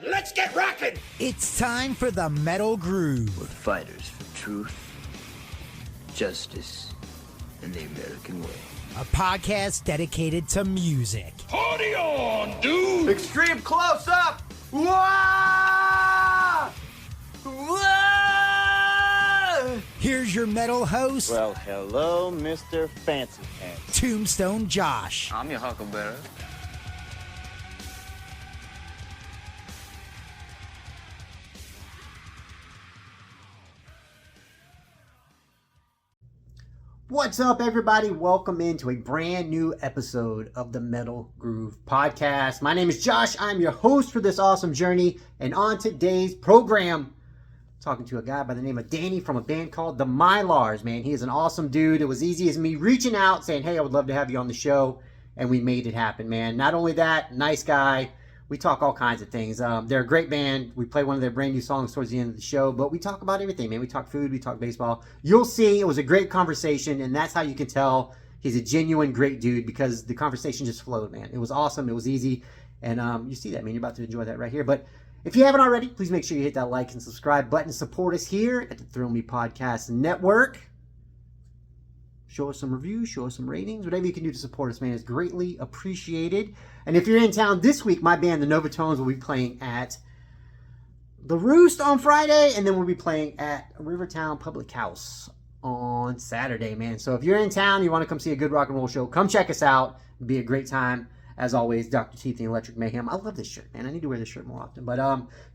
Let's get rocking! It's time for the Metal Groove. We're fighters for truth, justice, and the American way. A podcast dedicated to music. Party on, dude! Extreme close up! Whoa! Whoa! Here's your metal host, Well, hello, Mr. Fancy Pants. Tombstone Josh. I'm your huckleberry. What's up, everybody? Welcome into a brand new episode of the Metal Groove Podcast. My name is Josh. I'm your host for this awesome journey. And on today's program, talking to a guy by the name of Danny from a band called The Mylars, man. He is an awesome dude. It was easy as me reaching out saying, hey, I would love to have you on the show. And we made it happen, man. Not only that, nice guy. We talk all kinds of things. They're a great band. We play one of their brand new songs towards the end of the show, but we talk about everything, man. We talk food, we talk baseball. You'll see it was a great conversation, and that's how you can tell he's a genuine great dude, because the conversation just flowed, man. It was awesome. It was easy, and you see that, man. You're about to enjoy that right here. But if you haven't already, please make sure you hit that like and subscribe button. Support us here at the Thrill Me Podcast Network. Show us some reviews, show us some ratings. Whatever you can do to support us, man, is greatly appreciated. And if you're in town this week, my band, the Novatones, will be playing at The Roost on Friday, and then we'll be playing at Rivertown Public House on Saturday, man. So if you're in town, you want to come see a good rock and roll show, come check us out. It'll be a great time. As always, Dr. Teeth and Electric Mayhem. I love this shirt, man. I need to wear this shirt more often. But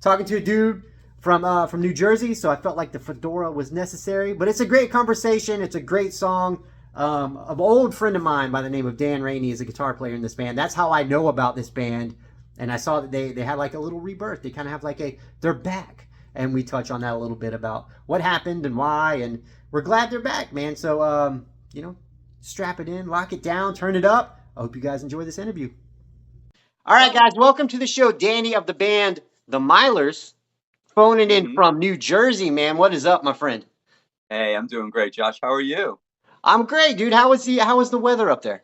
talking to a dude from New Jersey, so I felt like the fedora was necessary. But it's a great conversation. It's a great song. An old friend of mine by the name of Dan Rainey is a guitar player in this band. That's how I know about this band. And I saw that they had like a little rebirth. They kind of have like they're back. And we touch on that a little bit about what happened and why. And we're glad they're back, man. So, strap it in, lock it down, turn it up. I hope you guys enjoy this interview. All right, guys, welcome to the show. Danny of the band, The Mylars, phoning in from New Jersey, man. What is up, my friend? Hey, I'm doing great, Josh. How are you? I'm great, dude. How was the weather up there?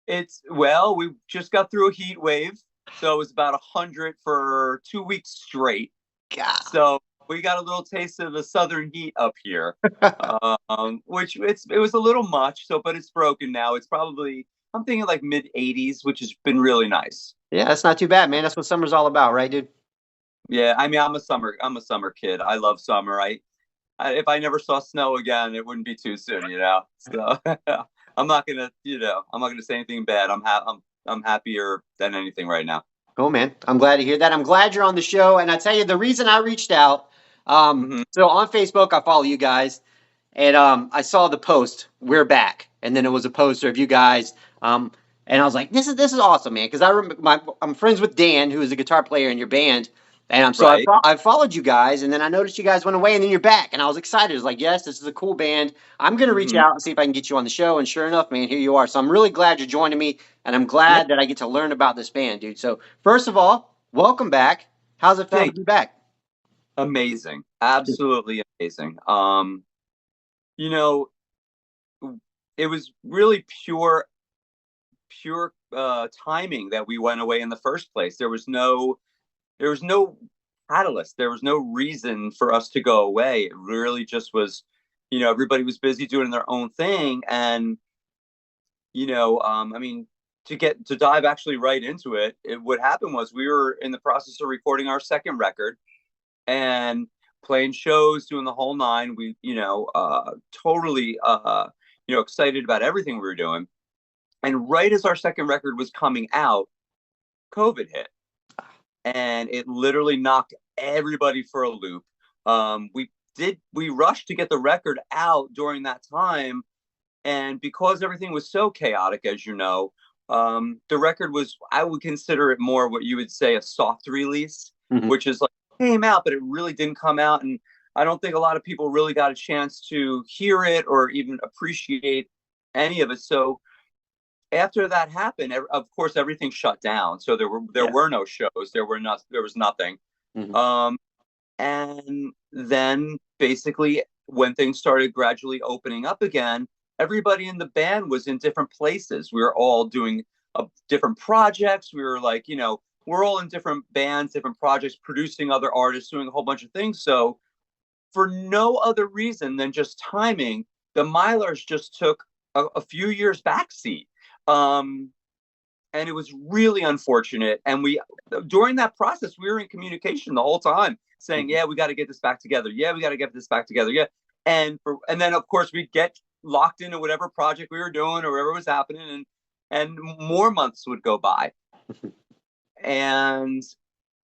We just got through a heat wave, so it was about 100 for 2 weeks straight. God. So we got a little taste of the southern heat up here, which it was a little much. So, but it's broken now. It's probably, I'm thinking like mid 80s, which has been really nice. Yeah, that's not too bad, man. That's what summer's all about, right, dude? Yeah, I mean, I'm a summer kid. I love summer. If I never saw snow again, it wouldn't be too soon, So I'm not gonna say anything bad. I'm happier than anything right now. Cool, man. I'm glad to hear that. I'm glad you're on the show. And I tell you, the reason I reached out, so on Facebook, I follow you guys, and I saw the post, "We're back," and then it was a poster of you guys, and I was like, "This is awesome, man," because I'm friends with Dan, who is a guitar player in your band. And Right. I followed you guys, and then I noticed you guys went away, and then you're back. And I was excited. I was like, yes, this is a cool band. I'm going to reach out and see if I can get you on the show. And sure enough, man, here you are. So I'm really glad you're joining me, and I'm glad that I get to learn about this band, dude. So first of all, welcome back. How's it feel to be back? Amazing. Absolutely amazing. It was really pure timing that we went away in the first place. There was no catalyst. There was no reason for us to go away. It really just was, everybody was busy doing their own thing. And, to dive actually right into it, what happened was we were in the process of recording our second record and playing shows, doing the whole nine. We, totally, excited about everything we were doing. And right as our second record was coming out, COVID hit. And it literally knocked everybody for a loop. We rushed to get the record out during that time. And because everything was so chaotic, as you know, the record was, I would consider it more what you would say a soft release, which is like came out, but it really didn't come out. And I don't think a lot of people really got a chance to hear it or even appreciate any of it. So after that happened, of course, everything shut down. So there were no shows. There was nothing. And then basically when things started gradually opening up again, everybody in the band was in different places. We were all doing different projects. We were like, we're all in different bands, different projects, producing other artists, doing a whole bunch of things. So for no other reason than just timing, the Mylars just took a few years backseat. And it was really unfortunate. And during that process, we were in communication the whole time saying, yeah, we got to get this back together. Yeah, we got to get this back together. Yeah. And then of course we'd get locked into whatever project we were doing or whatever was happening. And more months would go by. And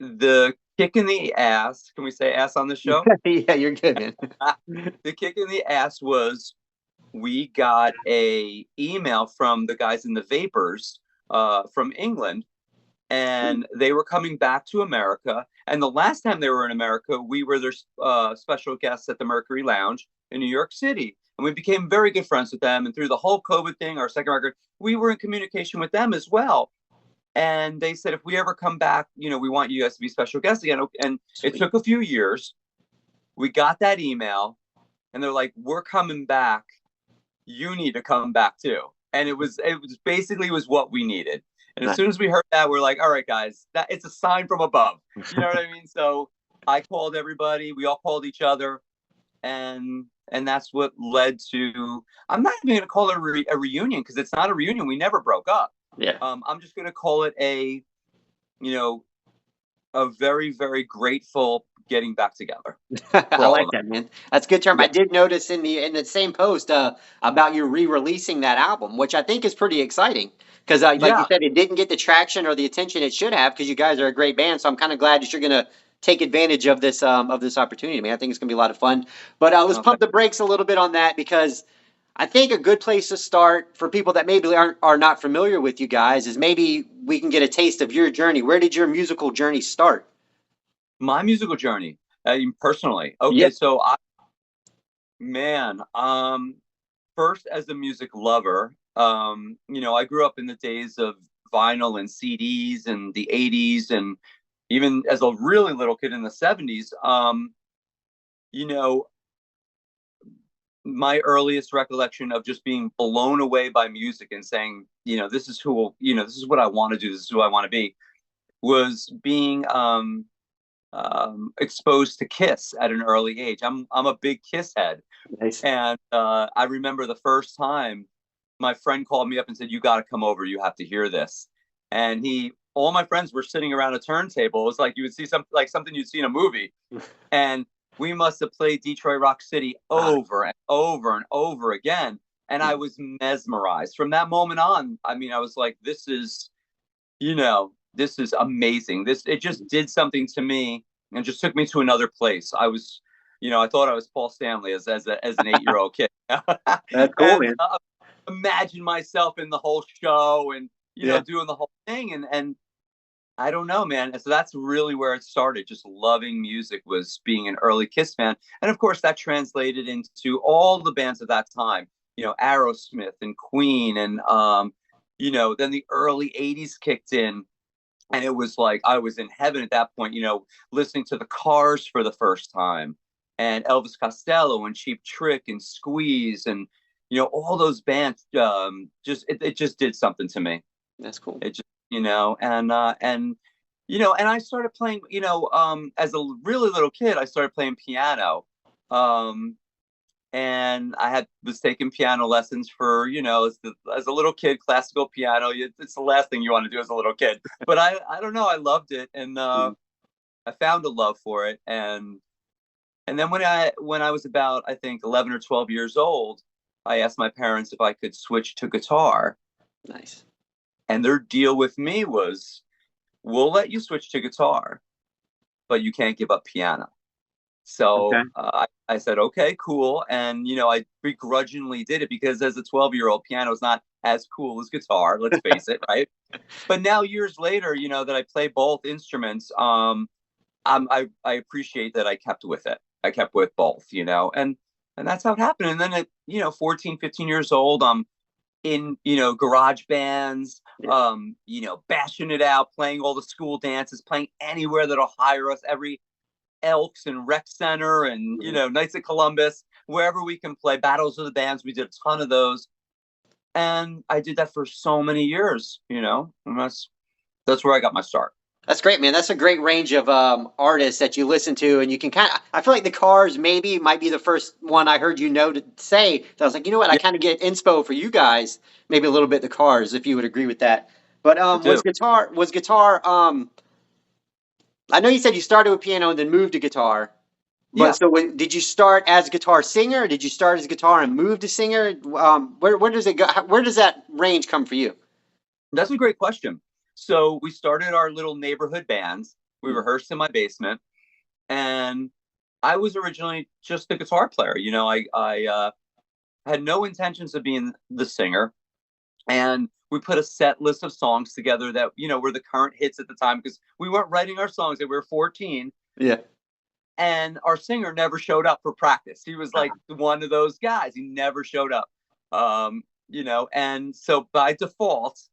the kick in the ass, can we say ass on the show? Yeah, you're good, man. The kick in the ass was we got a email from the guys in the Vapors from England, and they were coming back to America. And the last time they were in America, we were their special guests at the Mercury Lounge in New York City. And we became very good friends with them. And through the whole COVID thing, our second record, we were in communication with them as well. And they said, if we ever come back, we want you guys to be special guests again. And Sweet. It took a few years. We got that email and they're like, we're coming back. You need to come back too. And it was basically what we needed. And as soon as we heard that, we're like, all right, guys, that it's a sign from above. You know what I mean? So I called everybody. We all called each other. And that's what led to, I'm not even going to call it a reunion because it's not a reunion. We never broke up. Yeah. I'm just going to call it a very, very grateful getting back together. I like that, man. That's a good term. Yeah. I did notice in the same post about you re-releasing that album, which I think is pretty exciting because like you said, it didn't get the traction or the attention it should have because you guys are a great band. So I'm kind of glad that you're going to take advantage of this opportunity, man. I think it's going to be a lot of fun. But let's pump the brakes a little bit on that because I think a good place to start for people that maybe are not familiar with you guys is maybe we can get a taste of your journey. Where did your musical journey start? My musical journey, personally. Okay, yep. So first as a music lover, I grew up in the days of vinyl and CDs and the 80s, and even as a really little kid in the 70s. My earliest recollection of just being blown away by music and saying, this is this is what I want to do. This is who I want to be, was being exposed to Kiss at an early age. I'm a big Kiss head. Nice. And I remember the first time my friend called me up and said, you got to come over. You have to hear this. And all my friends were sitting around a turntable. It was like you would see something you'd see in a movie. And we must have played Detroit Rock City over and over and over again. And I was mesmerized from that moment on. I mean, I was like, this is amazing. It just did something to me and just took me to another place. I was, I thought I was Paul Stanley as an 8-year-old kid. That's cool, man. Imagine myself in the whole show and, doing the whole thing. And I don't know, man. So that's really where it started. Just loving music, was being an early Kiss fan. And of course that translated into all the bands of that time, Aerosmith and Queen. And, then the early 80s kicked in. And it was like I was in heaven at that point, listening to the Cars for the first time, and Elvis Costello and Cheap Trick and Squeeze, and all those bands. It just did something to me. That's cool. It just and I started playing. As a really little kid, I started playing piano. And I was taking piano lessons for, as a little kid, classical piano. It's the last thing you want to do as a little kid. But I don't know. I loved it. And I found a love for it. And then when I was about, I think, 11 or 12 years old, I asked my parents if I could switch to guitar. Nice. And their deal with me was, we'll let you switch to guitar, but you can't give up piano. So I said, okay, cool. And, I begrudgingly did it because as a 12-year-old, piano is not as cool as guitar, let's face it, right? But now years later, that I play both instruments, I appreciate that I kept with it. I kept with both, and that's how it happened. And then at, 14, 15 years old, I'm in, garage bands, bashing it out, playing all the school dances, playing anywhere that'll hire us, every Elks and Rec Center and, Knights of Columbus, wherever we can play. Battles of the Bands, we did a ton of those. And I did that for so many years, and that's where I got my start. That's great, man. That's a great range of artists that you listen to, and you can kind of. I feel like the Cars maybe might be the first one I heard to say. That I was like, you know what? I Yeah, kind of get inspo for you guys, maybe a little bit the Cars, if you would agree with that. But I do. was guitar? I know you said you started with piano and then moved to guitar. But Yeah, so did you start as a guitar singer? Or did you start as a guitar and move to singer? Where does it go? Where does that range come for you? that's a great question. So we started our little neighborhood bands. We Mm. rehearsed in my basement, and I was originally just a guitar player. I had no intentions of being the singer, and we put a set list of songs together that were the current hits at the time because we weren't writing our songs. We were 14, Yeah. and our singer never showed up for practice. He was like one of those guys. He never showed up. And so by default,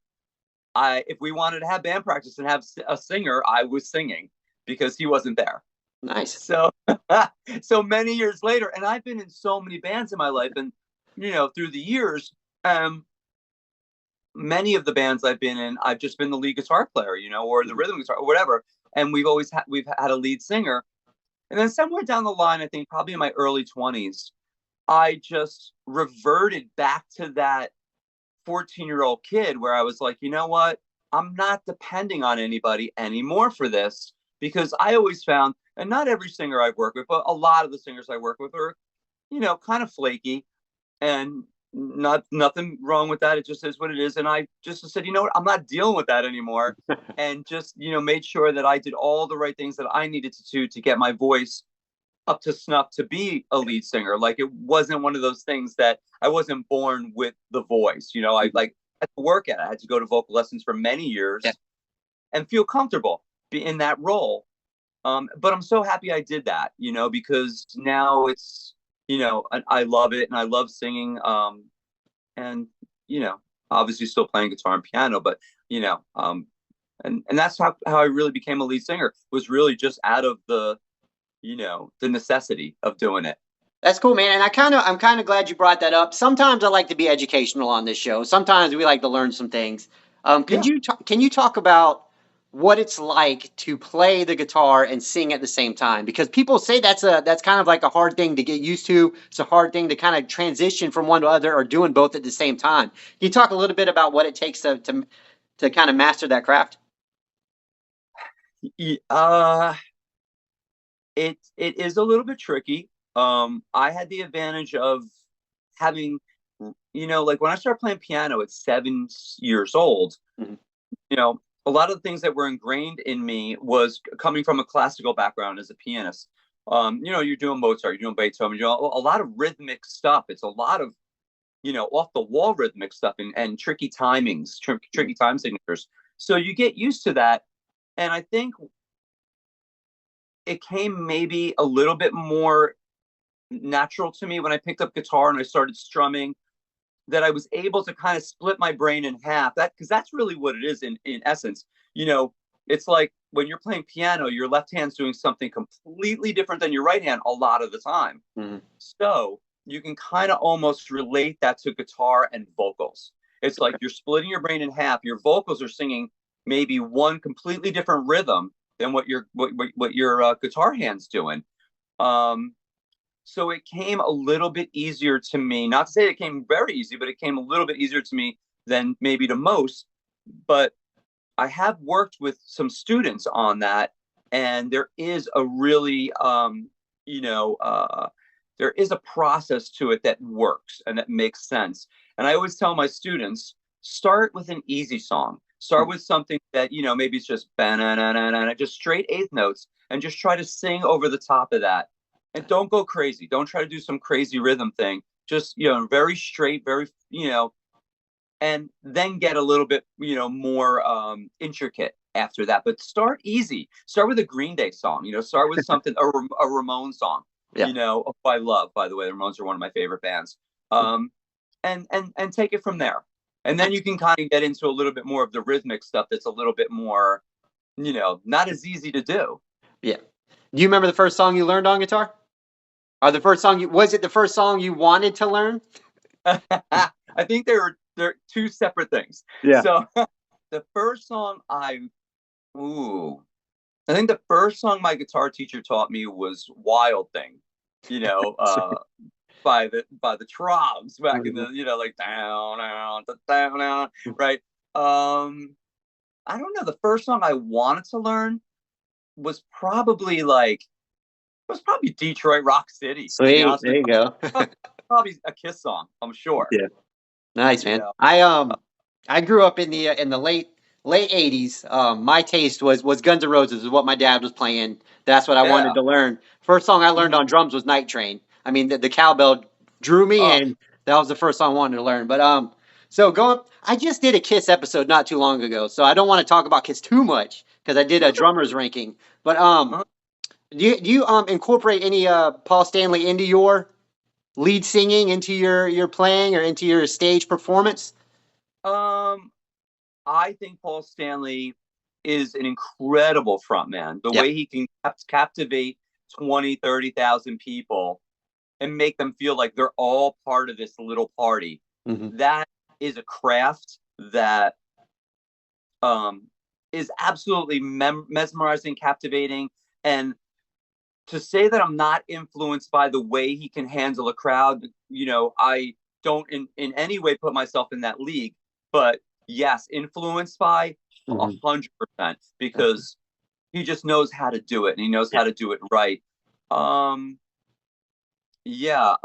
if we wanted to have band practice and have a singer, I was singing because he wasn't there. Nice. So so many years later, and I've been in so many bands in my life, and through the years, many of the bands I've been in, I've just been the lead guitar player, or the rhythm guitar or whatever, and we've had a lead singer. And then somewhere down the line, I think probably in my early 20s, I just reverted back to that 14-year-old kid where I was like, you know what? I'm not depending on anybody anymore for this, because I always found, and not every singer I've worked with, but a lot of the singers I work with are, kind of flaky, and nothing wrong with that. It just is what it is. And I just said, you know what? I'm not dealing with that anymore. And just, made sure that I did all the right things that I needed to do to get my voice up to snuff to be a lead singer. Like, it wasn't one of those things that I wasn't born with the voice. I had to work at it. I had to go to vocal lessons for many years and feel comfortable in that role. But I'm so happy I did that, because now it's, I love it and I love singing. And, obviously still playing guitar and piano, but, and that's how I really became a lead singer, was really just out of the necessity of doing it. That's cool, man. And I'm kind of glad you brought that up. Sometimes I like to be educational on this show. Sometimes we like to learn some things. Can you talk about what it's like to play the guitar and sing at the same time? Because people say that's kind of like a hard thing to get used to. It's a hard thing to kind of transition from one to other, or doing both at the same time. Can you talk a little bit about what it takes to kind of master that craft? It is a little bit tricky. I had the advantage of having, like when I started playing piano at 7 years old, Mm-hmm. A lot of the things that were ingrained in me was coming from a classical background as a pianist. You're doing Mozart, you're doing Beethoven, you're doing a lot of rhythmic stuff. It's a lot of, off the wall rhythmic stuff and tricky timings, tricky time signatures. So you get used to that. And I think it came maybe a little bit more natural to me when I picked up guitar and I started strumming, that I was able to kind of split my brain in half. Because that's really what it is in essence. It's like when you're playing piano, your left hand's doing something completely different than your right hand a lot of the time. Mm-hmm. So you can kind of almost relate that to guitar and vocals. It's like you're splitting your brain in half. Your vocals are singing maybe one completely different rhythm than what your guitar hand's doing. So it came a little bit easier to me. Not to say it came very easy, but it came a little bit easier to me than maybe to most. But I have worked with some students on that, and there is a really, there is a process to it that works and that makes sense. And I always tell my students, start with an easy song. Start with something that, maybe it's just ba-na-na-na-na, just straight eighth notes, and just try to sing over the top of that. And don't go crazy. Don't try to do some crazy rhythm thing. Just, very straight, very, and then get a little bit, more intricate after that. But start easy. Start with a Green Day song, start with something, a Ramones song, who I love, by the way. The Ramones are one of my favorite bands. And take it from there. And then you can kind of get into a little bit more of the rhythmic stuff that's a little bit more, not as easy to do. Yeah. Do you remember the first song you learned on guitar? Or was it the first song you wanted to learn? I think they're two separate things. Yeah. So the first song I Ooh. I think the first song my guitar teacher taught me was Wild Thing, you know, by the Trobs back in the, like down, down, down, down, right? I don't know. The first song I wanted to learn was probably Detroit Rock City, to be Sweet. honest There with you go. you. Probably a Kiss song, I'm sure. Yeah. Nice, You man. know. I grew up in the late '80s. My taste was Guns N' Roses, is what my dad was playing. That's what I wanted Yeah. to learn. First song I learned Mhm. on drums was Night Train. I mean, the cowbell drew me, Oh, and that was the first song I wanted to learn. But so going, I just did a Kiss episode not too long ago, so I don't want to talk about Kiss too much because I did a drummers ranking. But uh, do you incorporate any Paul Stanley into your lead singing, into your playing, or into your stage performance? um, I think Paul Stanley is an incredible frontman. The Yep. way he can captivate 20, 30,000 people and make them feel like they're all part of this little party. Hmm. That is a craft that um, is absolutely mesmerizing, captivating. And to say that I'm not influenced by the way he can handle a crowd, I don't in any way put myself in that league. But yes, influenced by Hmm. 100% because he just knows how to do it and he knows Yeah. how to do it right. Um, yeah,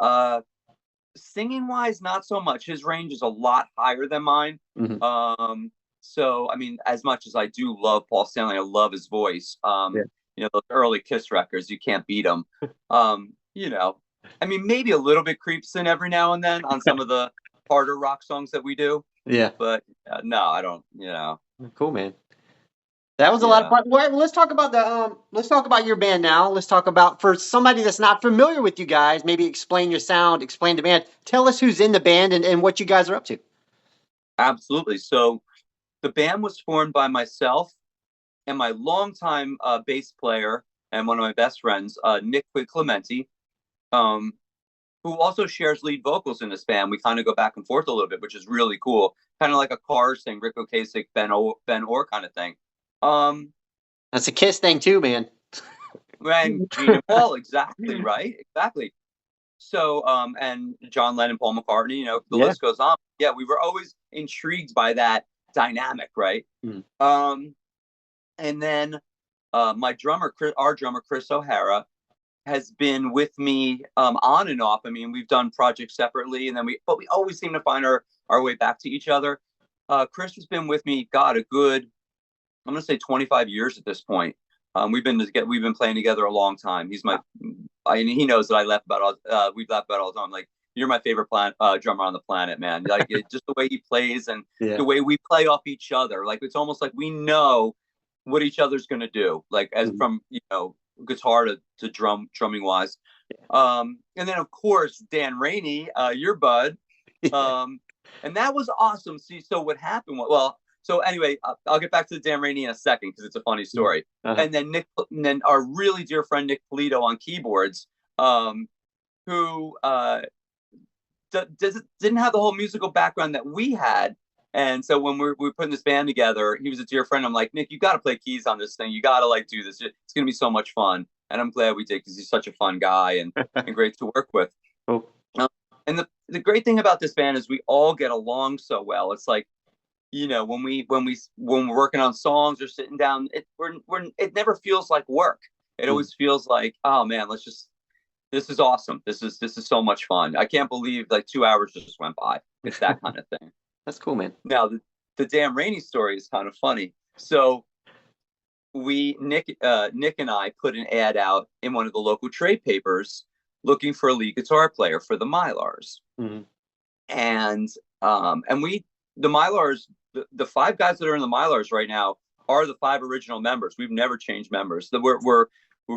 singing wise, not so much. His range is a lot higher than mine. Hmm. So I mean, as much as I do love Paul Stanley, I love his voice. Yeah. Those early Kiss records, you can't beat them. Um, you know, I mean, maybe a little bit creeps in every now and then on some of the harder rock songs that we do, Yeah. but no, I don't. Cool, man. That was a lot of Yeah, fun. Well, let's talk about let's talk about your band now. Let's talk about, for somebody that's not familiar with you guys, maybe explain your sound, explain the band. Tell us who's in the band and what you guys are up to. absolutely. So the band was formed by myself and my longtime bass player and one of my best friends, Nick Clementi, um, who also shares lead vocals in this band. We kind of go back and forth a little bit, which is really cool. Kind of like a Cars thing, Rick Ocasek, Ben Orr kind of thing. Um, That's a Kiss thing too, man. and Gene and Paul, exactly right, exactly. So, and John Lennon, Paul McCartney, the Yeah. list goes on. Yeah, we were always intrigued by that dynamic, right? Mhm. And then our drummer Chris O'Hara, has been with me on and off. I mean, we've done projects separately, and then but we always seem to find our way back to each other. Chris has been with me, God, a good, I'm gonna say 25 years at this point. We've been playing together a long time. He's he knows that we laugh about all the time. Like, you're my favorite drummer on the planet, man. Like, just the way he plays and Yeah. the way we play off each other. Like, it's almost like we know what each other's gonna do. Like, as Mhm. from guitar to drumming wise. And then of course Dan Rainey, your bud. Um, and that was awesome. See, so what happened was, so anyway, I'll get back to the Dan Rainey in a second because it's a funny story. Uh-huh. And then our really dear friend Nick Polito on keyboards, who didn't have the whole musical background that we had. And so when we're putting this band together, he was a dear friend. I'm like, Nick, you got to play keys on this thing. You got to do this. It's going to be so much fun. And I'm glad we did because he's such a fun guy and great to work with. Cool. And the great thing about this band is we all get along so well. It's like, when we're working on songs or sitting down, it never feels like work. It always feels like, oh man, this is awesome. This is so much fun. I can't believe 2 hours just went by. It's that kind of thing. That's cool, man. Now the Dan Rainey story is kind of funny. So Nick and I put an ad out in one of the local trade papers looking for a lead guitar player for the Mylars. Mhm. And the Mylars, the five guys that are in the Mylars right now are the five original members. We've never changed members. We're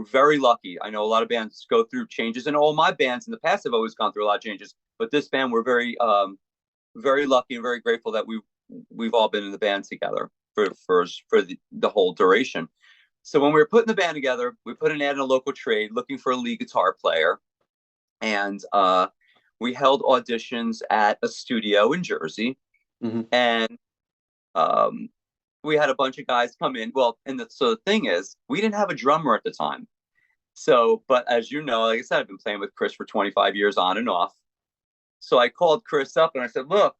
very lucky. I know a lot of bands go through changes, and all my bands in the past have always gone through a lot of changes. But this band, we're very very lucky and very grateful that we've all been in the band together for the whole duration. So when we were putting the band together, we put an ad in a local trade looking for a lead guitar player, and we held auditions at a studio in Jersey. Mhm. And we had a bunch of guys come in. Well, so the thing is, we didn't have a drummer at the time. So, but as you know, like I said, I've been playing with Chris for 25 years on and off. So I called Chris up and I said, look,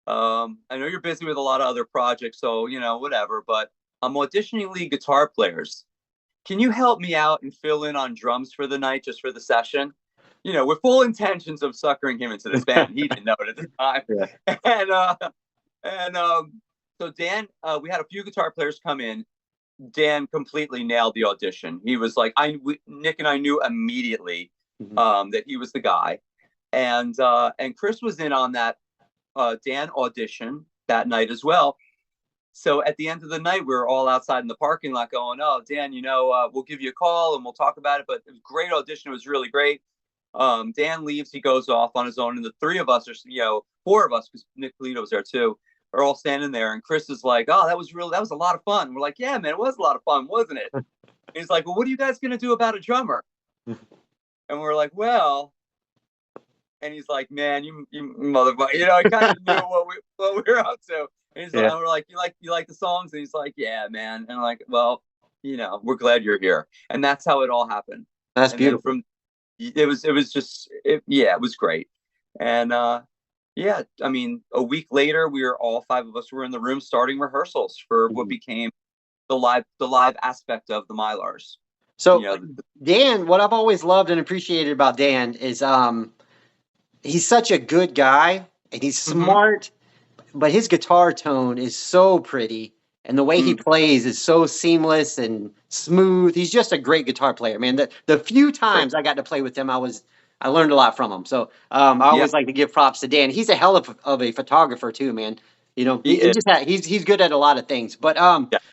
I know you're busy with a lot of other projects, so, whatever, but I'm auditioning lead guitar players. Can you help me out and fill in on drums for the night, just for the session? With full intentions of suckering him into this band. He didn't know it at the time. Yeah. So Dan, we had a few guitar players come in. Dan completely nailed the audition. He was like, Nick and I knew immediately that he was the guy. And Chris was in on that Dan audition that night as well. So at the end of the night, we were all outside in the parking lot going, oh, Dan, we'll give you a call and we'll talk about it. But it was a great audition. It was really great. Dan leaves. He goes off on his own. And the three of us are, four of us, because Nick Polito was there too, are all standing there. And Chris is like, oh, that was a lot of fun. We're like, yeah, man, it was a lot of fun, wasn't it? He's like, well, what are you guys going to do about a drummer? And we're like, well, and he's like, man, you motherfucker, I kind of knew what we were up to. And he's like, we're like, you like the songs? And he's like, yeah, man. And I'm like, well, we're glad you're here. And that's how it all happened. That's beautiful. It was great. And I mean, a week later, all five of us were in the room starting rehearsals for what became the live aspect of the Mylars. So Dan, what I've always loved and appreciated about Dan is he's such a good guy and he's smart, but his guitar tone is so pretty and the way he plays is so seamless and smooth. He's just a great guitar player, man. The few times I got to play with him, I learned a lot from him. So I always like to give props to Dan. He's a hell of a photographer too, man. He's good at a lot of things. But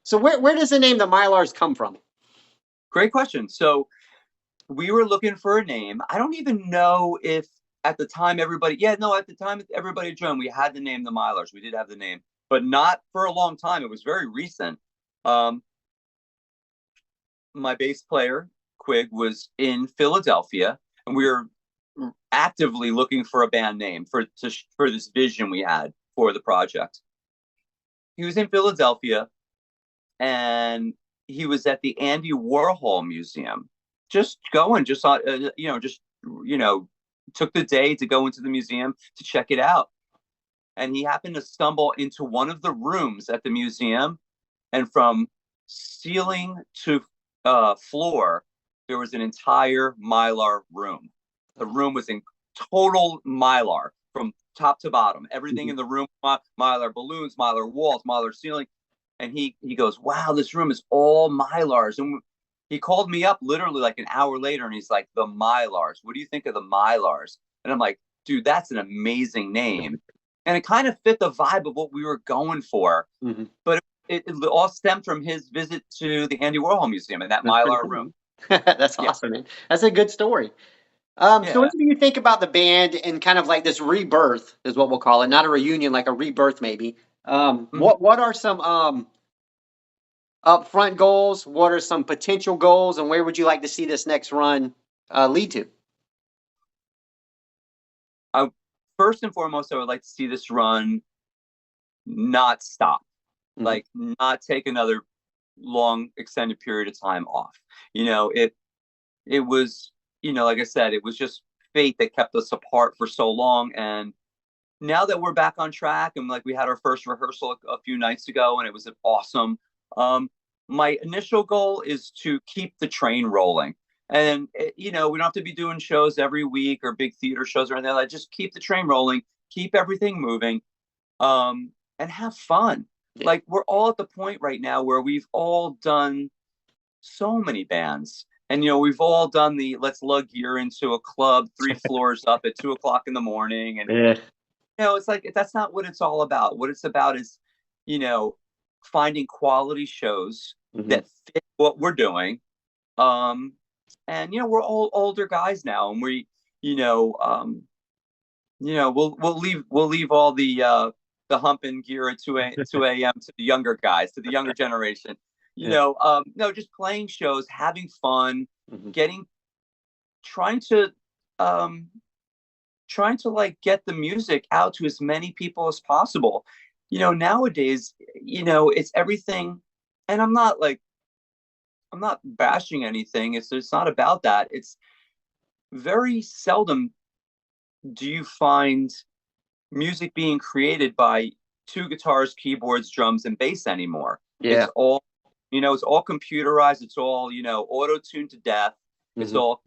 so where does the name the Mylars come from? Great question. So we were looking for a name. I don't even know if at the time everybody joined. We had the name the Mylars. We did have the name, but not for a long time. It was very recent. My bass player Quig was in Philadelphia, and we were actively looking for a band name for this vision we had for the project. He was in Philadelphia, and he was at the Andy Warhol Museum, took the day to go into the museum to check it out. And he happened to stumble into one of the rooms at the museum, and from ceiling to floor, there was an entire Mylar room. The room was in total Mylar from top to bottom. Everything in the room, Mylar balloons, Mylar walls, Mylar ceiling. And he goes, wow, this room is all Mylars. And he called me up literally like an hour later, and he's like, the Mylars. What do you think of the Mylars? And I'm like, dude, that's an amazing name. And it kind of fit the vibe of what we were going for. But it all stemmed from his visit to the Andy Warhol Museum in that Mylar room. That's awesome, man. That's a good story. So what do you think about the band and kind of like this rebirth is what we'll call it, not a reunion, like a rebirth maybe. What are some upfront goals? What are some potential goals, and where would you like to see this next run lead to? First and foremost, I would like to see this run not stop, like not take another long extended period of time off. It was, like I said, it was just fate that kept us apart for so long. And now that we're back on track, and like we had our first rehearsal a few nights ago, and it was awesome. My initial goal is to keep the train rolling. And, we don't have to be doing shows every week or big theater shows or anything like that. Just keep the train rolling, keep everything moving, and have fun. Like, we're all at the point right now where we've all done so many bands. And, we've all done the let's lug gear into a club 3 floors up at 2:00 in the morning. And, it's like, that's not what it's all about. What it's about is, finding quality shows that fit what we're doing. And, we're all older guys now, and we'll leave all the humping gear at 2 a.m. to the younger guys, to the younger generation. Just playing shows, having fun, trying to like get the music out to as many people as possible. nowadays, it's everything. And I'm not bashing anything. It's not about that. It's very seldom do you find music being created by two guitars, keyboards, drums, and bass anymore. Yeah. It's all computerized. It's all, auto-tuned to death. It's all,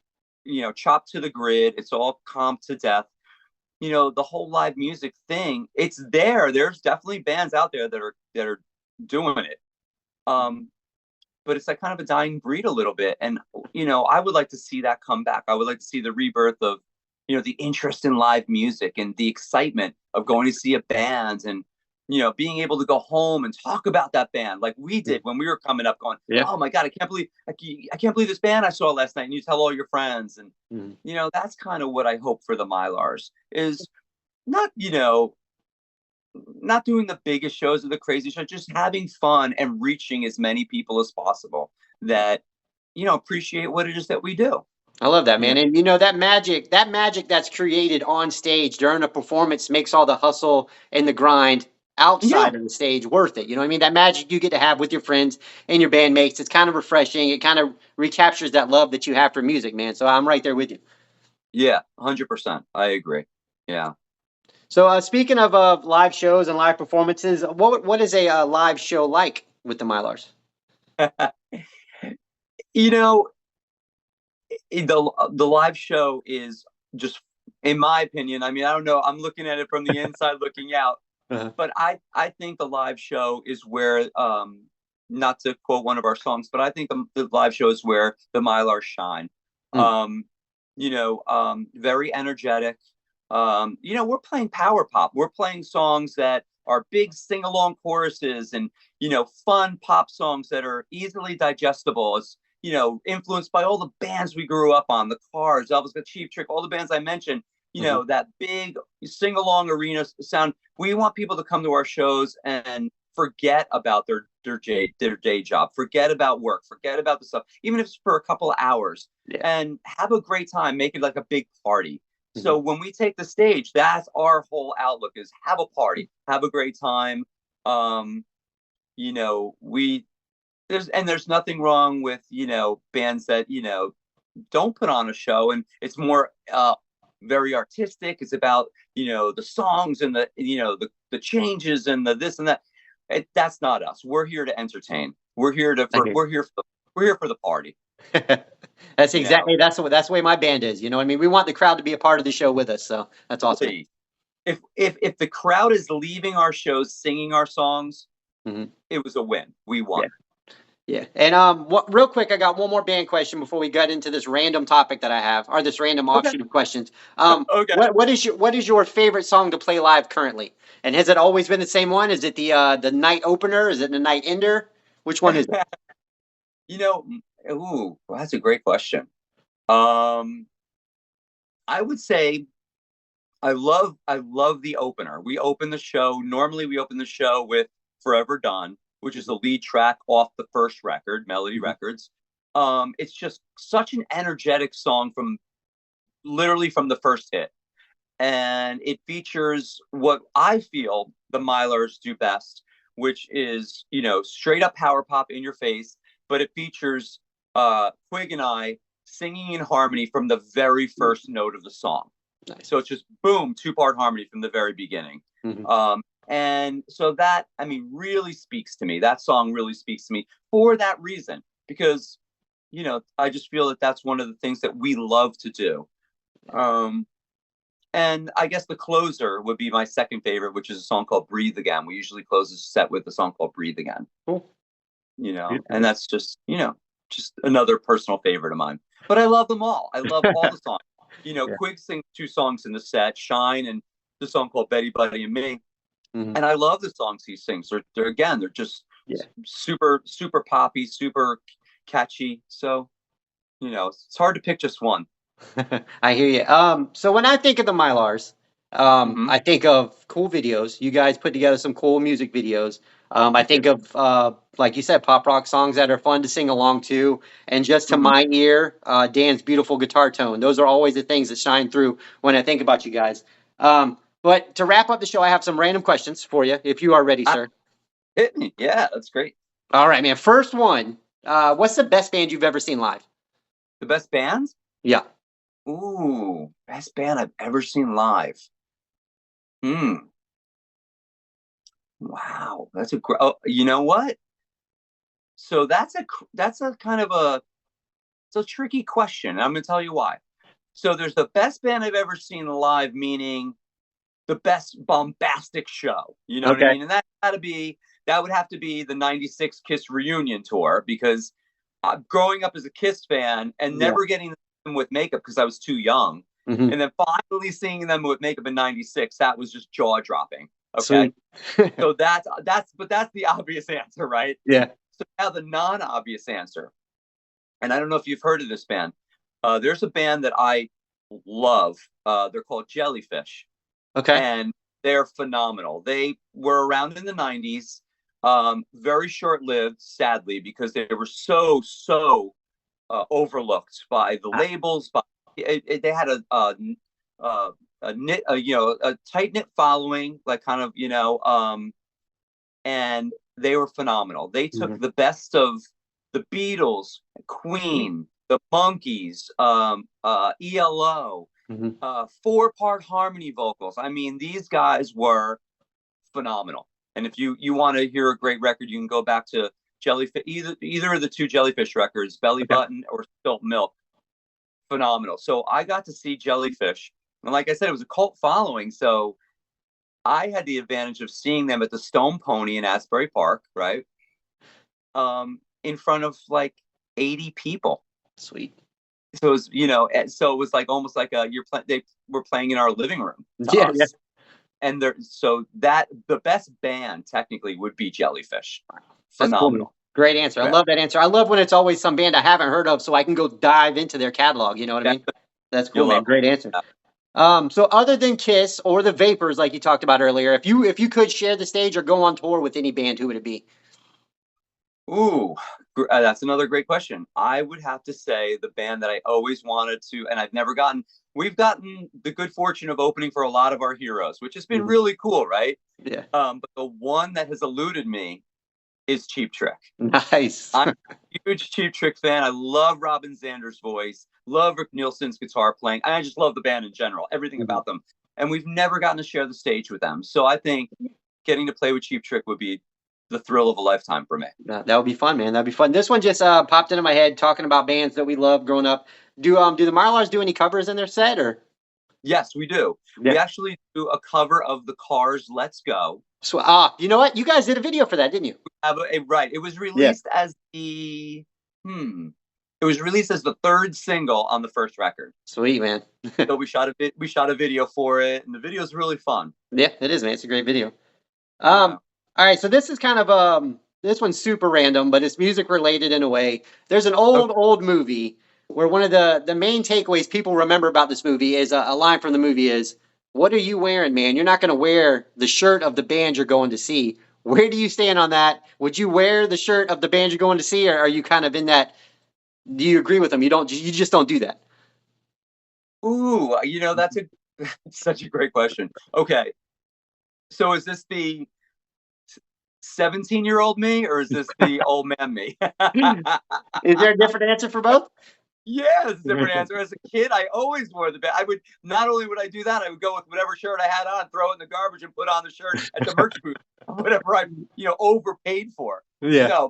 chopped to the grid. It's all comped to death. The whole live music thing, it's there. There's definitely bands out there that are doing it. But it's like kind of a dying breed a little bit. And, I would like to see that come back. I would like to see the rebirth of, the interest in live music and the excitement of going to see a band and, being able to go home and talk about that band like we did when we were coming up going, oh my God, I can't believe this band I saw last night. And you tell all your friends. And, that's kind of what I hope for the Mylars is not, not doing the biggest shows or the crazy shows, just having fun and reaching as many people as possible that, appreciate what it is that we do. I love that, man. And that magic that's created on stage during a performance makes all the hustle and the grind outside of the stage worth it. You know what I mean? That magic you get to have with your friends and your bandmates, it's kind of refreshing. It kind of recaptures that love that you have for music, man. So I'm right there with you. Yeah, 100%. I agree. Yeah. So speaking of live shows and live performances, what is a live show like with the Mylars? The live show is just, in my opinion, I mean, I don't know, I'm looking at it from the inside looking out, but I think the live show is where, not to quote one of our songs, but I think the live show is where the Mylars shine. Very energetic. We're playing power pop. We're playing songs that are big sing-along choruses and, fun pop songs that are easily digestible. It's, influenced by all the bands we grew up on, the Cars, Elvis, the Cheap Trick, all the bands I mentioned, that big sing-along arena sound. We want people to come to our shows and forget about their day job, forget about work, forget about the stuff, even if it's for a couple of hours, and have a great time, make it like a big party. So when we take the stage, that's our whole outlook is have a party, have a great time. There's nothing wrong with, bands that, don't put on a show, and it's more very artistic. It's about, the songs and the changes and the this and that. That's not us. We're here to entertain. We're here for the party. That's exactly that's the way my band is. You know what I mean? We want the crowd to be a part of the show with us, so that's awesome. If the crowd is leaving our shows singing our songs, it was a win. We won. Yeah. And real quick, I got one more band question before we get into this random topic that I have, or this random offshoot of questions. Okay. What is your favorite song to play live currently? And has it always been the same one? Is it the night opener? Is it the night ender? Which one is it? Ooh, well, that's a great question. I would say I love the opener. Normally we open the show with Forever Done, which is the lead track off the first record, Melody Records. It's just such an energetic song literally from the first hit. And it features what I feel the Mylars do best, which is, straight up power pop in your face, but it features Quig and I singing in harmony from the very first note of the song. Nice. So it's just boom, 2-part harmony from the very beginning. And so that, really speaks to me. That song really speaks to me for that reason, because, I just feel that that's one of the things that we love to do. And I guess the closer would be my second favorite, which is a song called Breathe Again. We usually close the set with a song called Breathe Again. Cool. And that's just, just another personal favorite of mine. But I love them all. I love all the songs. Quig sings 2 songs in the set, Shine and the song called Betty, Buddy, and Me. And I love the songs he sings. They're just super, super poppy, super catchy. So, it's hard to pick just one. I hear you. So when I think of the Mylars, I think of cool videos. You guys put together some cool music videos. I think of, like you said, pop rock songs that are fun to sing along to. And just to my ear, Dan's beautiful guitar tone. Those are always the things that shine through when I think about you guys. But to wrap up the show, I have some random questions for you, if you are ready, sir. Hit me. Yeah, that's great. All right, man. First one. What's the best band you've ever seen live? The best band? Yeah. Ooh, best band I've ever seen live. Wow, that's a great. Oh, you know what? So that's a kind of it's a tricky question. I'm going to tell you why. So there's the best band I've ever seen live, meaning the best bombastic show. You know what I mean? And that would have to be the '96 Kiss reunion tour, because growing up as a Kiss fan and never getting them with makeup because I was too young, and then finally seeing them with makeup in '96, that was just jaw dropping. Okay, so that's the obvious answer, right? Yeah. So now the non-obvious answer, and I don't know if you've heard of this band. There's a band that I love. They're called Jellyfish. Okay. And they're phenomenal. They were around in the '90s, very short-lived, sadly, because they were so overlooked by the labels. They had a tight-knit following, like kind of, and they were phenomenal. They took the best of the Beatles, Queen, the Monkees, ELO, 4-part harmony vocals. I mean, these guys were phenomenal. And if you want to hear a great record, you can go back to Jellyfish, either of the two Jellyfish records, Belly Button or Spilt Milk. Phenomenal. So I got to see Jellyfish, and like I said, it was a cult following. So I had the advantage of seeing them at the Stone Pony in Asbury Park, right? In front of like 80 people. Sweet. So it was, so it was like almost like they were playing in our living room. Yeah. And the best band technically would be Jellyfish. Phenomenal. Cool. Great answer. I love that answer. I love when it's always some band I haven't heard of, so I can go dive into their catalog. You know what I mean? That's cool, man. Great answer. So other than Kiss or the Vapors, like you talked about earlier, if you could share the stage or go on tour with any band, who would it be? Ooh, that's another great question. I would have to say the band that I always wanted to, and I've never gotten. We've gotten the good fortune of opening for a lot of our heroes, which has been really cool, right? Yeah. But the one that has eluded me is Cheap Trick. Nice. I'm a huge Cheap Trick fan. I love Robin Zander's voice, love Rick Nielsen's guitar playing. I just love the band in general, everything about them. And we've never gotten to share the stage with them. So I think getting to play with Cheap Trick would be the thrill of a lifetime for me. That would be fun, man. That'd be fun. This one just popped into my head talking about bands that we love growing up. Do the Mylars do any covers in their set, or? Yes, we do. Yeah. We actually do a cover of the Cars' "Let's Go." So, you know what? You guys did a video for that, didn't you? We have right. It was released as the It was released as the third single on the first record. Sweet, man. So we shot a video for it, and the video is really fun. Yeah, it is, man. It's a great video. All right, so this is kind of this one's super random, but it's music related in a way. There's an old movie where one of the main takeaways people remember about this movie is a line from the movie is, "What are you wearing, man? You're not going to wear the shirt of the band you're going to see." Where do you stand on that? Would you wear the shirt of the band you're going to see, or are you kind of in that? Do you agree with them? You just don't do that. Ooh, that's such a great question. Okay, so is this the 17-year-old me, or is this the old man me? Is there a different answer for both? Yeah, it's a different answer. As a kid, I always wore the band. Not only would I do that, I would go with whatever shirt I had on, throw it in the garbage, and put on the shirt at the merch booth, whatever I overpaid for. Yeah. No,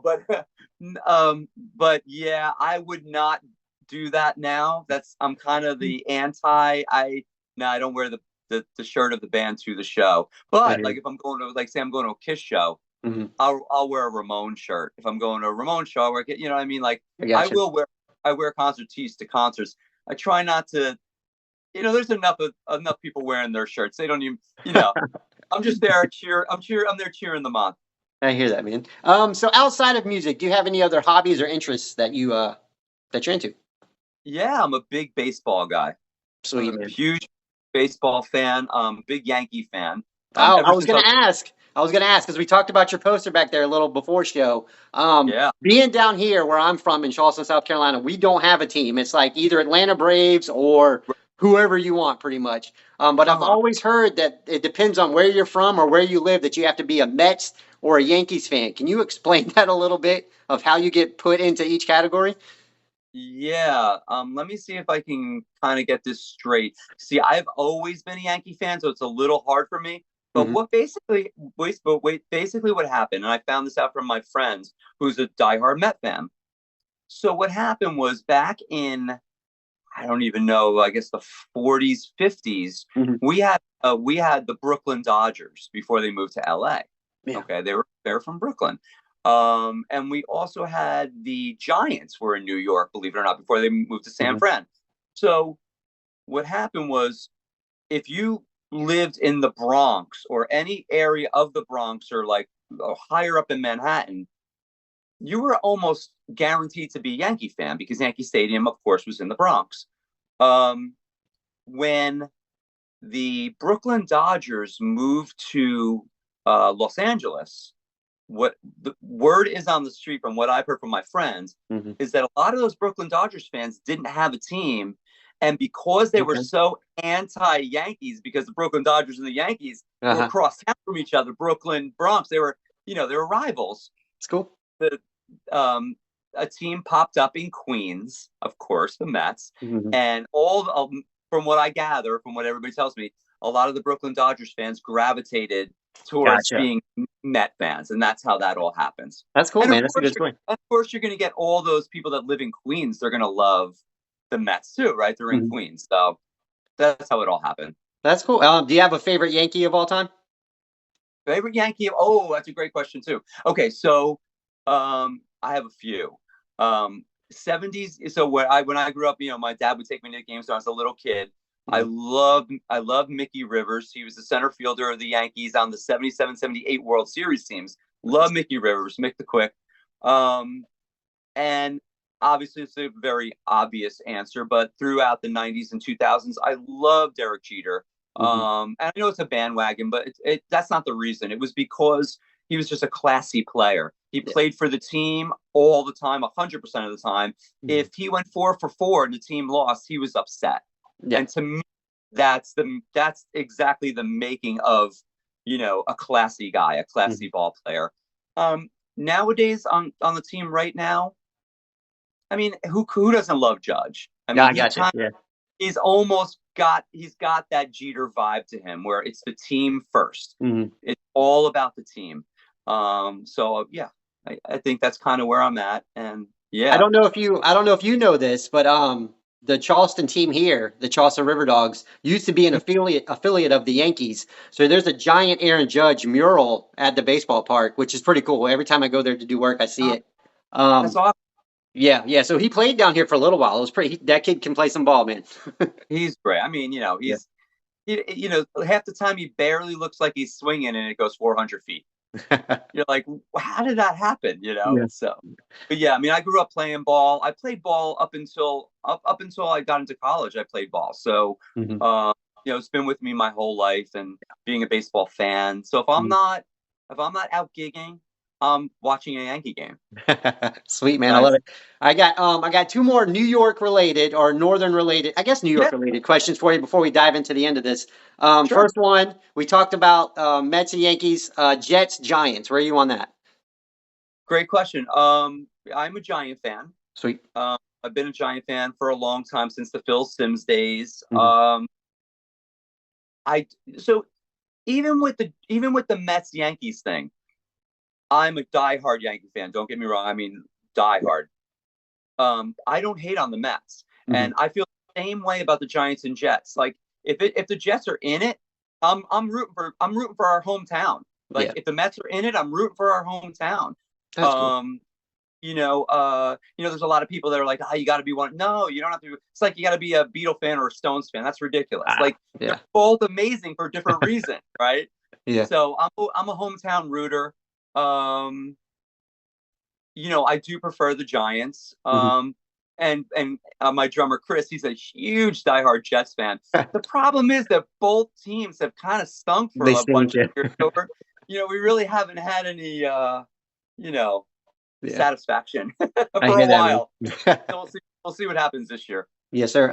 but yeah, I would not do that now. I'm kind of the anti. I don't wear the shirt of the band to the show. But like if I'm going to say I'm going to a Kiss show, I'll wear a Ramon shirt. If I'm going to a Ramon show, where what I mean? Like I wear concert tees to concerts. I try not to, there's enough people wearing their shirts. They don't even, I'm just there I'm there cheering them on. I hear that, man. So outside of music, do you have any other hobbies or interests that you're into? Yeah, I'm a big baseball guy. Sweet, I'm a huge baseball fan. Big Yankee fan. I was going to ask because we talked about your poster back there a little before show. Being down here where I'm from in Charleston, South Carolina, we don't have a team. It's like either Atlanta Braves or whoever you want, pretty much. But I've always heard that it depends on where you're from or where you live, that you have to be a Mets or a Yankees fan. Can you explain that a little bit of how you get put into each category? Yeah. Let me see if I can kind of get this straight. See, I've always been a Yankee fan, so it's a little hard for me. But basically what happened, and I found this out from my friends, who's a diehard Met fan. So what happened was back in, I don't even know, I guess the 40s, 50s, we had the Brooklyn Dodgers before they moved to LA. Yeah. Okay, they're from Brooklyn. And we also had the Giants were in New York, believe it or not, before they moved to San Fran. So what happened was, if you lived in the Bronx or any area of the Bronx or like higher up in Manhattan, you were almost guaranteed to be a Yankee fan because Yankee Stadium, of course, was in the Bronx. When the Brooklyn Dodgers moved to Los Angeles, what the word is on the street from what I've heard from my friends is that a lot of those Brooklyn Dodgers fans didn't have a team. And because they were so anti-Yankees, because the Brooklyn Dodgers and the Yankees were across town from each other, Brooklyn, Bronx, they were rivals. It's cool. A team popped up in Queens, of course, the Mets, and from what I gather, from what everybody tells me, a lot of the Brooklyn Dodgers fans gravitated towards being Met fans, and that's how that all happens. That's cool, man. That's a good point. Of course, you're going to get all those people that live in Queens. They're going to love the Mets too, right? They're in Queens, so that's how it all happened. That's cool. Do you have a favorite Yankee of all time? Favorite Yankee? Oh, that's a great question too. Okay, so I have a few. 70s. So when I grew up, my dad would take me to the games when I was a little kid. I loved Mickey Rivers. He was the center fielder of the Yankees on the 77-78 World Series teams. Love Mickey Rivers, Mick the Quick. And obviously, it's a very obvious answer, but throughout the 90s and 2000s, I love Derek Jeter. And I know it's a bandwagon, but that's not the reason. It was because he was just a classy player. He played for the team all the time, 100% of the time. If he went 4 for 4 and the team lost, he was upset. Yeah. And to me, that's exactly the making of, a classy guy, a classy ball player. Nowadays on the team right now, I mean, who doesn't love Judge? I mean, I gotcha. He's got that Jeter vibe to him, where it's the team first. It's all about the team. So yeah, I think that's kind of where I'm at. And yeah, I don't know if you know this, but the Charleston team here, the Charleston River Dogs, used to be an affiliate of the Yankees. So there's a giant Aaron Judge mural at the baseball park, which is pretty cool. Every time I go there to do work, I see it. That's awesome. Yeah. So he played down here for a little while. It was that kid can play some ball, man. He's great. I mean, he's half the time he barely looks like he's swinging and it goes 400 feet. You're like, how did that happen? So, but yeah, I mean, I grew up playing ball. I played ball up until I got into college. I played ball. So, it's been with me my whole life, and being a baseball fan. So if I'm not out gigging, I'm watching a Yankee game. Sweet, man. Nice. I love it. I got 2 more New York related or Northern related, I guess New York related questions for you before we dive into the end of this. Sure. First one, we talked about Mets and Yankees, Jets, Giants. Where are you on that? Great question. I'm a Giant fan. Sweet. I've been a Giant fan for a long time, since the Phil Simms days. So even with the Mets Yankees thing, I'm a diehard Yankee fan. Don't get me wrong. I mean, diehard. I don't hate on the Mets, and I feel the same way about the Giants and Jets. Like, if the Jets are in it, I'm rooting for our hometown. Like, if the Mets are in it, I'm rooting for our hometown. That's cool. There's a lot of people that are like, you got to be one. No, you don't have to. It's like you got to be a Beatle fan or a Stones fan. That's ridiculous. They're both amazing for different reasons, right? Yeah. So I'm a hometown rooter. I do prefer the Giants. And my drummer Chris, he's a huge diehard Jets fan. The problem is that both teams have kind of stunk for a bunch of years. So we really haven't had any satisfaction for a while. So we'll see what happens this year. Yes, sir.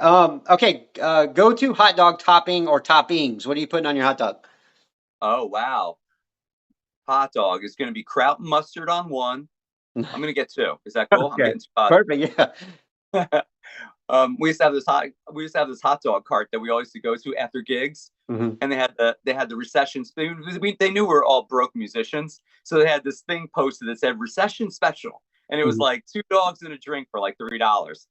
Okay. Go to hot dog topping or toppings. What are you putting on your hot dog? Oh, wow. Hot dog is going to be kraut and mustard on one. I'm going to get two. Is that cool? I'm Okay. getting two. Perfect. Yeah. We used to have this hot dog cart that we always used to go to after gigs, Mm-hmm. and they had the recessions. They knew we were all broke musicians, so they had this thing posted that said recession special, and it was like 2 dogs and a drink for like $3.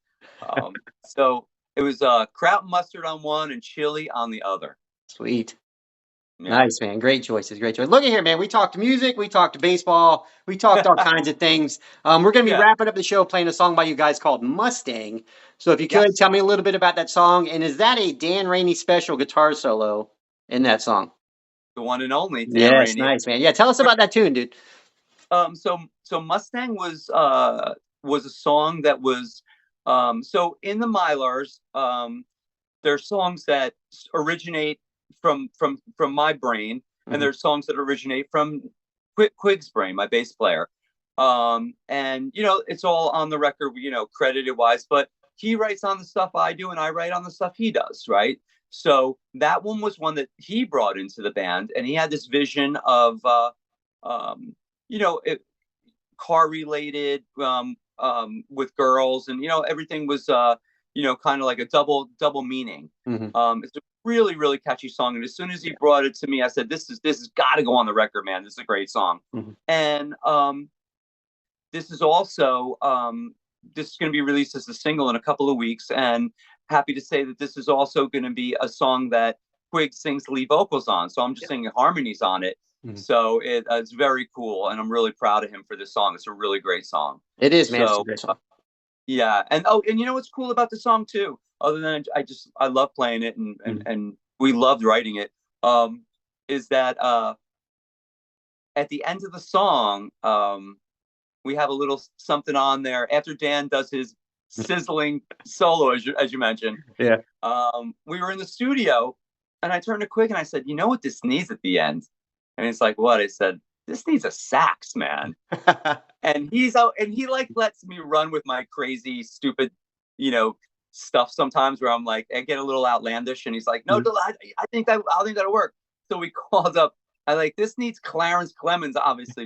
So it was kraut and mustard on one and chili on the other. Sweet. Yeah. Nice, man. Great choices. Great choice. Look at here, man. We talked music. We talked baseball. We talked all kinds of things. We're going to be wrapping up the show playing a song by you guys called Mustang. So if you could, tell me a little bit about that song. And is that a Dan Rainey special guitar solo in that song? The one and only Dan Yes, Rainey. nice, man. Yeah, tell us about that tune, dude. So Mustang was a song that was so in the Mylars. There's songs that originate from my brain, and there's songs that originate from Quig's brain, my bass player. And it's all on the record, credited wise, but he writes on the stuff I do and I write on the stuff he does, right? So that one was one that he brought into the band, and he had this vision of car related with girls, and everything was kind of like a double meaning. It's a really, really catchy song, and as soon as he brought it to me, I said, this has got to go on the record, man. This is a great song. And this is also this is going to be released as a single in a couple of weeks, and happy to say that this is also going to be a song that Quig sings lead vocals on, so I'm just singing harmonies on it. So it's very cool, and I'm really proud of him for this song. It's a really great song. It is, man. So, It's a great song. Yeah, and you know what's cool about the song too, other than I love playing it, and we loved writing it, is that at the end of the song, we have a little something on there after Dan does his sizzling solo, as you mentioned. Yeah. We were in the studio, and I turned to Quig and I said, "You know what this needs at the end?" And he's like, "What?" I said, "This needs a sax, man." And he like lets me run with my crazy, stupid, stuff sometimes where I'm like, I get a little outlandish, and he's like, "No, I think that'll work." So we called up. This needs Clarence Clemens, obviously,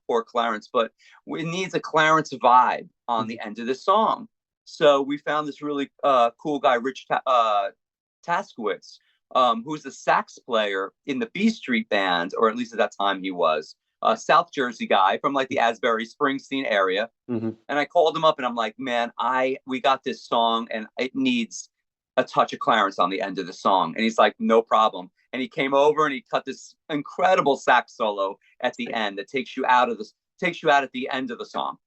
poor Clarence, but it needs a Clarence vibe on the end of the song. So we found this really cool guy, Rich Taskowitz, who's the sax player in the B Street Band, or at least at that time he was. South Jersey guy from like the Asbury Springsteen area. And I called him up and I'm like, "Man, we got this song and it needs a touch of Clarence on the end of the song." And he's like, "No problem." And he came over and he cut this incredible sax solo at the end that takes you out at the end of the song.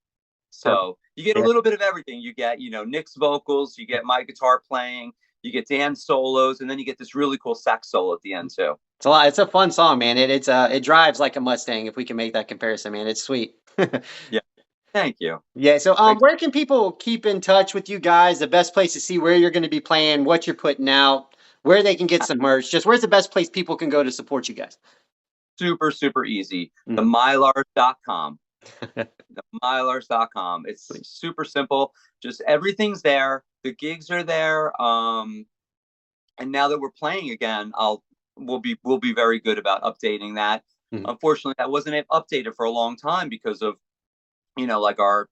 So you get a little bit of everything. You get, Nick's vocals, you get my guitar playing, you get Dan's solos, and then you get this really cool sax solo at the end too. It's a lot. It's a fun song, man. It drives like a Mustang, if we can make that comparison, man. It's sweet. Yeah. Thank you. Yeah. So, where can people keep in touch with you guys? The best place to see where you're going to be playing, what you're putting out, where they can get some merch. Just where's the best place people can go to support you guys? Super, super easy. TheMylars.com. TheMylars.com. It's super simple. Just everything's there. The gigs are there. And now that we're playing again, we'll be very good about updating that. Unfortunately, that wasn't updated for a long time because of our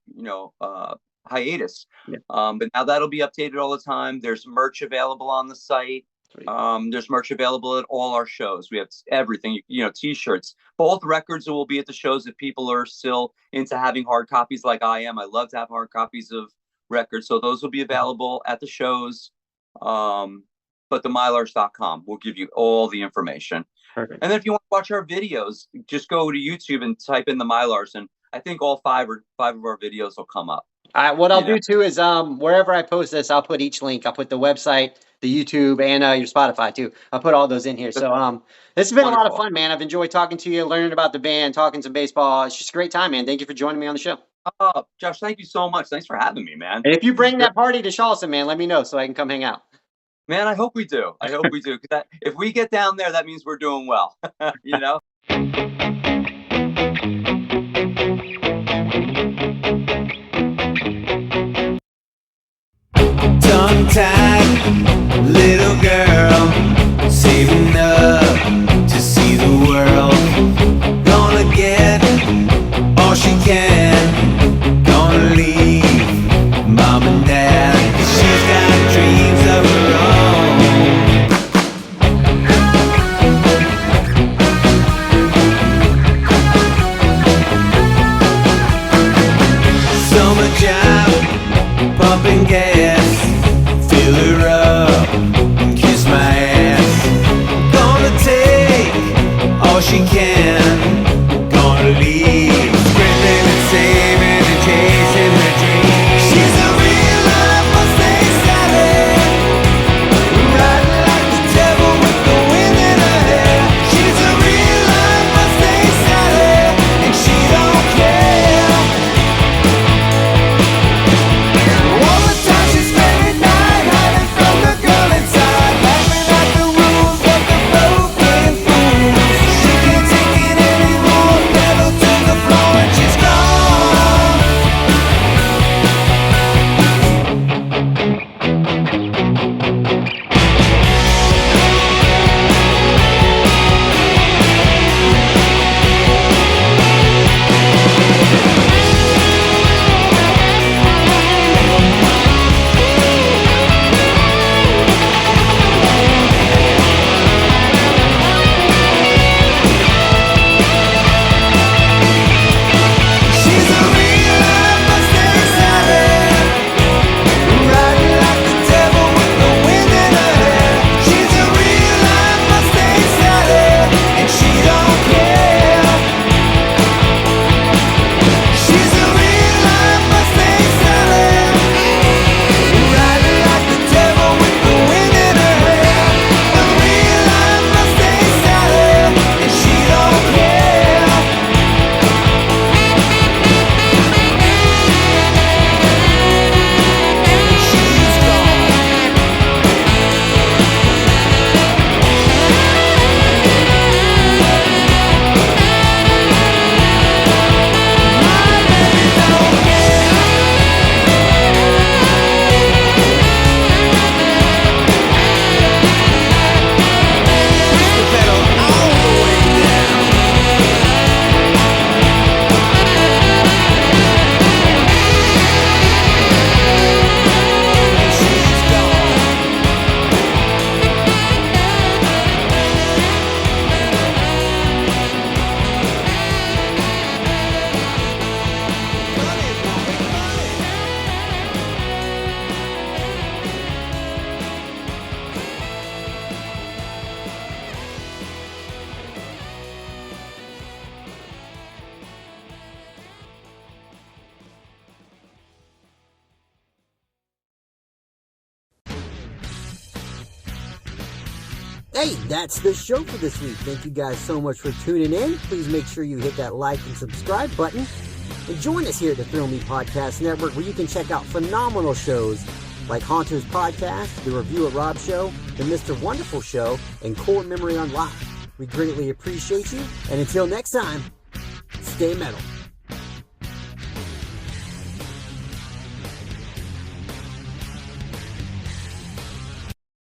hiatus. But now that'll be updated all the time. There's merch available on the site. There's merch available at all our shows. We have everything, t-shirts. Both records will be at the shows if people are still into having hard copies like I am. I love to have hard copies of records, so those will be available at the shows. But themylars.com will give you all the information. Perfect. And then if you want to watch our videos, just go to YouTube and type in the Mylars, and I think all five of our videos will come up. What I'll do too is wherever I post this, I'll put each link. I'll put the website, the YouTube, and your Spotify too. I'll put all those in here. So this has been a lot of fun, man. I've enjoyed talking to you, learning about the band, talking some baseball. It's just a great time, man. Thank you for joining me on the show. Josh, thank you so much. Thanks for having me, man. And if you bring that party to Charleston, man, let me know so I can come hang out. Man, I hope we do. Because if we get down there, that means we're doing well. Done tongue-tied little girl, saving up to see the world. Gonna get all she can, gonna leave mom and dad. She's got dreams of her own. Summer job, pumping gas, fill her up and kiss my ass. Gonna take all she can, gonna leave, sprinting and saving and chasing her dreams. She's a real life Mustang Sally, riding like the devil with the wind in her hair. She's a real life Mustang Sally, and she don't care. All the time she spent at night hiding from the girl inside, laughing at the rules of the broken fools. She can't take it anymore, pedal to the floor and she's gone. She's a real life Mustang Sally, riding like the devil with the wind in her hair. She's a real life Mustang Sally, and she don't care. She's a real life Mustang Sally, riding like the devil with the wind in her hair. A real life Mustang Sally, and she don't care. She's gone. My baby don't care. Push the pedal all the way down. And she's gone. Money, money, money. Hey, that's the show for this week. Thank you guys so much for tuning in. Please make sure you hit that like and subscribe button. And join us here at the Thrill Me Podcast Network, where you can check out phenomenal shows like Haunter's Podcast, The Review of Rob Show, The Mr. Wonderful Show, and Core Memory Unlocked. We greatly appreciate you. And until next time, stay metal.